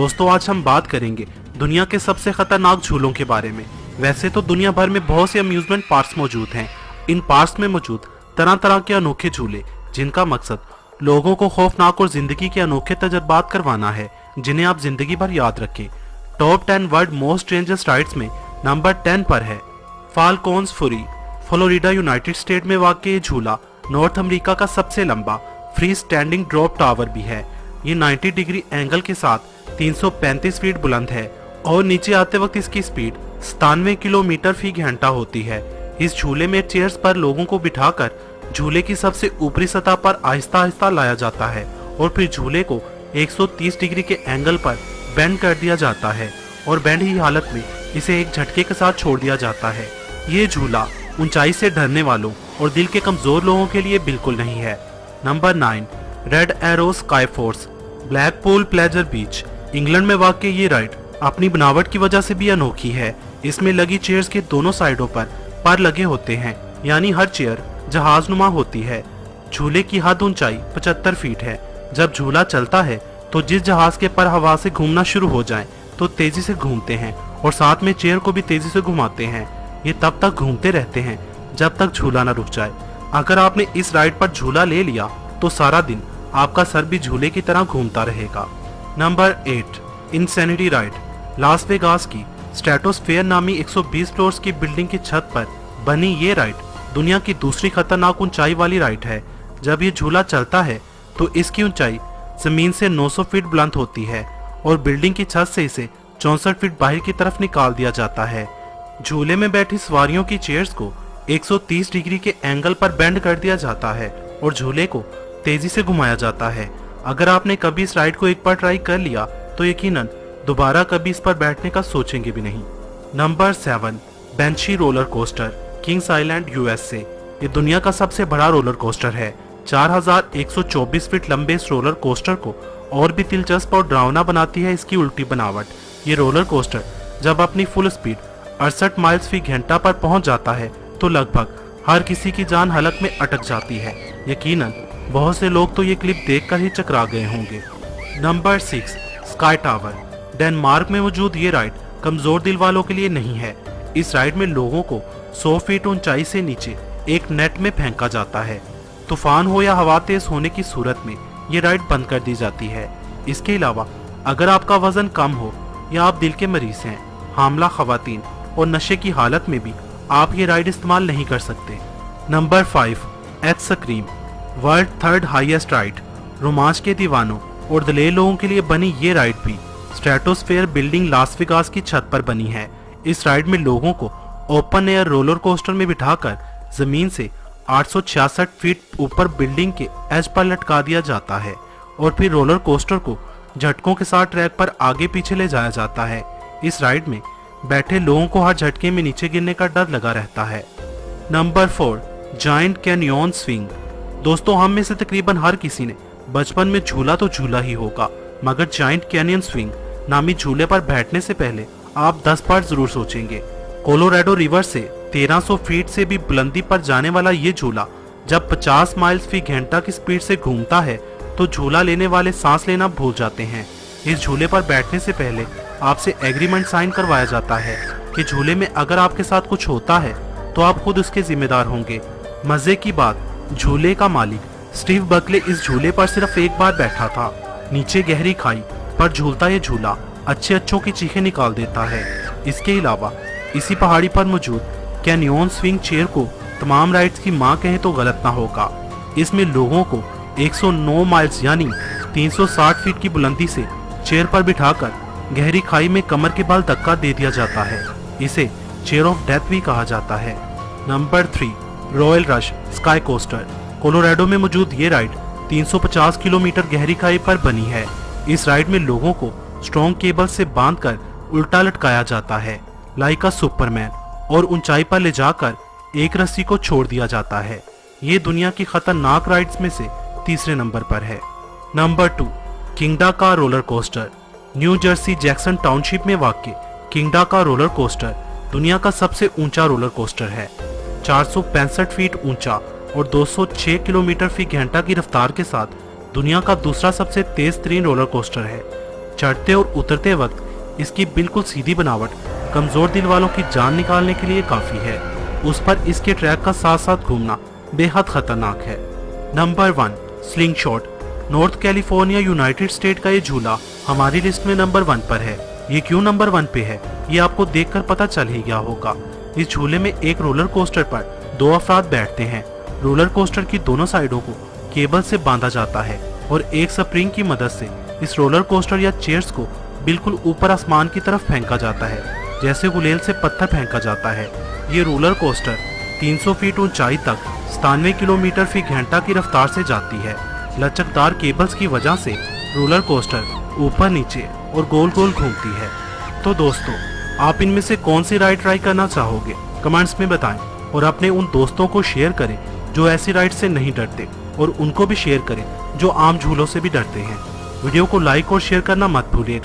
दोस्तों आज हम बात करेंगे दुनिया के सबसे खतरनाक झूलों के बारे में। वैसे तो दुनिया भर में बहुत से अम्यूजमेंट पार्क्स मौजूद हैं। इन पार्क्स में मौजूद तरह तरह के अनोखे झूले जिनका मकसद लोगों को खौफनाक और जिंदगी के अनोखे तजर्बात करवाना है, जिन्हें आप जिंदगी भर याद रखें। Top 10 world most strangest rides में नंबर 10 पर है फाल्कोन्स फुरी। फ्लोरिडा यूनाइटेड स्टेट में वाक़ ये झूला नॉर्थ अमेरिका का सबसे लंबा फ्री स्टैंडिंग ड्रॉप टावर भी है। ये 90 डिग्री एंगल के साथ 335 फीट बुलंद है और नीचे आते वक्त इसकी स्पीड 97 किलोमीटर फी घंटा होती है। इस झूले में चेयर्स पर लोगों को बिठाकर झूले की सबसे ऊपरी सतह पर आहिस्ता आहिस्ता लाया जाता है और फिर झूले को 130 डिग्री के एंगल पर बेंड कर दिया जाता है और बेंड ही हालत में इसे एक झटके के साथ छोड़ दिया जाता है। ये झूला ऊंचाई से डरने वालों और दिल के कमजोर लोगों के लिए बिल्कुल नहीं है। Number 9 red arrow sky force Blackpool pleasure beach. England में वाक़ ये राइड अपनी बनावट की वजह से भी अनोखी है। इसमें लगी चेयर्स के दोनों साइडों पर लगे होते हैं, यानी हर चेयर जहाजनुमा होती है। झूले की हद ऊंचाई 75 फीट है। जब झूला चलता है तो जिस जहाज के पर हवा से घूमना शुरू हो जाए तो तेजी से घूमते हैं और साथ में चेयर को भी तेजी से घुमाते हैं। ये तब तक घूमते रहते हैं जब तक झूला न रुक जाए। अगर आपने इस राइड पर झूला ले लिया तो सारा दिन आपका सर भी झूले की तरह घूमता रहेगा। Number 8 insanity ride. Las Vegas की स्ट्रेटोस्फेयर नामी 120 फ्लोर्स की बिल्डिंग की छत पर बनी ये राइड दुनिया की दूसरी खतरनाक ऊंचाई वाली राइड है। जब ये झूला चलता है तो इसकी ऊंचाई जमीन से 900 फीट बुलंद होती है और बिल्डिंग की छत से इसे 64 फीट बाहर की तरफ निकाल दिया जाता है। झूले में बैठी सवारियों की चेयर्स को 130 डिग्री के एंगल पर बेंड कर दिया जाता है और झूले को तेजी से घुमाया जाता है। अगर आपने कभी इस राइड को एक बार ट्राई कर लिया तो यकीनन दोबारा कभी इस पर बैठने का सोचेंगे भी नहीं। नंबर 7 बेंची roller coaster Kings island USA. ये दुनिया का सबसे बड़ा रोलर कोस्टर है। 4124 फीट लंबे इस रोलर कोस्टर को और भी दिलचस्प और डरावना बनाती है इसकी उल्टी बनावट। ये रोलर कोस्टर जब अपनी फुल स्पीड 68 माइल्स फी घंटा पर पहुंच जाता है तो लगभग हर किसी की जान हलक में अटक जाती है। यकीनन बहुत से लोग तो ये क्लिप देखकर ही चकरा गए होंगे। Number 6 sky tower. डेनमार्क में मौजूद ये राइड कमजोर दिल वालों के लिए नहीं है। इस राइड में लोगों को 100 फीट ऊंचाई से नीचे एक नेट में फेंका जाता है। तूफान हो या हवा तेज होने की सूरत में ये राइड बंद कर दी जाती है। इसके अलावा अगर आपका वजन कम हो या आप दिल के मरीज हैं, हामला खवातीन और नशे की हालत में भी आप ये राइड इस्तेमाल नहीं कर सकते। Number 5 extreme world third highest ride. रोमांच के दीवानों और दलेर लोगों के लिए बनी ये राइड भी स्ट्रेटोस्फेयर बिल्डिंग लास वेगास की छत पर बनी है। इस राइड में लोगों को ओपन एयर रोलर कोस्टर में बिठाकर जमीन से 866 फीट ऊपर बिल्डिंग के एज पर लटका दिया जाता है और फिर रोलर कोस्टर को झटकों के साथ ट्रैक पर आगे पीछे ले जाया जाता है। इस राइड में बैठे लोगों को हर झटके में नीचे गिरने का डर लगा रहता है। Number 4 giant canyon swing. दोस्तों हम में से तकरीबन हर किसी ने बचपन में झूला तो झूला ही होगा, मगर जायंट कैनियन स्विंग नामी झूले पर बैठने से पहले आप 10 बार जरूर सोचेंगे। कोलोराडो रिवर से 1300 फीट से भी बुलंदी पर जाने वाला ये झूला जब 50 माइल्स फी घंटा की स्पीड से घूमता है तो झूला लेने वाले सांस लेना भूल जाते हैं। इस झूले पर बैठने से पहले आपसे एग्रीमेंट साइन करवाया जाता है कि झूले में अगर आपके साथ कुछ होता है तो आप खुद उसके जिम्मेदार होंगे। मजे की बात, झूले का मालिक स्टीव बकले इस झूले पर सिर्फ एक बार बैठा था। नीचे गहरी खाई पर झूलता ये झूला अच्छों की चीखें निकाल देता है। इसके अलावा इसी पहाड़ी पर मौजूद कैनियन स्विंग चेयर को तमाम राइड्स की मां कहें तो गलत ना होगा। इसमें लोगों को 109 माइल्स यानी 360 फीट की बुलंदी से चेयर पर बिठाकर गहरी खाई में कमर के बल धक्का दे दिया जाता है। इसे चेयर ऑफ डेथ भी कहा जाता है। Number 3 royal rush sky coaster. Colorado में मौजूद ये राइड 350 किलोमीटर गहरी खाई पर बनी है। इस राइड में लोगों को स्ट्रॉन्ग केबल से बांधकर उल्टा लटकाया जाता है लाइक अ सुपरमैन और ऊंचाई पर ले जाकर एक रस्सी को छोड़ दिया जाता है। ये दुनिया की खतरनाक राइड्स में से तीसरे नंबर पर है। नंबर 2 किंगडा का roller coaster. New Jersey Jackson township में वाक़ किंगडा का रोलर कोस्टर दुनिया का सबसे ऊंचा रोलर कोस्टर है। 465 फीट ऊंचा और 206 किलोमीटर फी घंटा की रफ्तार के साथ दुनिया का दूसरा सबसे तेज तरीन रोलर कोस्टर है। चढ़ते और उतरते वक्त इसकी बिल्कुल सीधी बनावट कमजोर दिल वालों की जान निकालने के लिए काफी है। उस पर इसके ट्रैक का साथ साथ घूमना बेहद खतरनाक है। Number 1, sling shot. North California United state का ये झूला हमारी लिस्ट में नंबर 1 पर है। ये क्यों नंबर 1 पे है ये आपको देखकर पता चल ही गया होगा। इस झूले में एक रोलर कोस्टर पर 2 अफराद बैठते हैं। रोलर कोस्टर की दोनों साइडों को केबल से बांधा जाता है और एक स्प्रिंग की मदद से इस रोलर कोस्टर या चेयर्स को बिल्कुल ऊपर आसमान की तरफ फेंका जाता है, जैसे गुलेल से पत्थर फेंका जाता है। ये रोलर कोस्टर 300 फीट ऊंचाई तक 97 किलोमीटर फी घंटा की रफ्तार से जाती है। लचकदार केबल्स की वजह से रोलर कोस्टर ऊपर नीचे और गोल गोल घूमती है। तो दोस्तों, आप इनमें से कौन सी राइड ट्राई करना चाहोगे कमेंट्स में बताएं और अपने उन दोस्तों को शेयर करें जो ऐसी राइड से नहीं डरते, और उनको भी शेयर करें जो आम झूलों से भी डरते हैं। वीडियो को लाइक और शेयर करना मत भूलिए।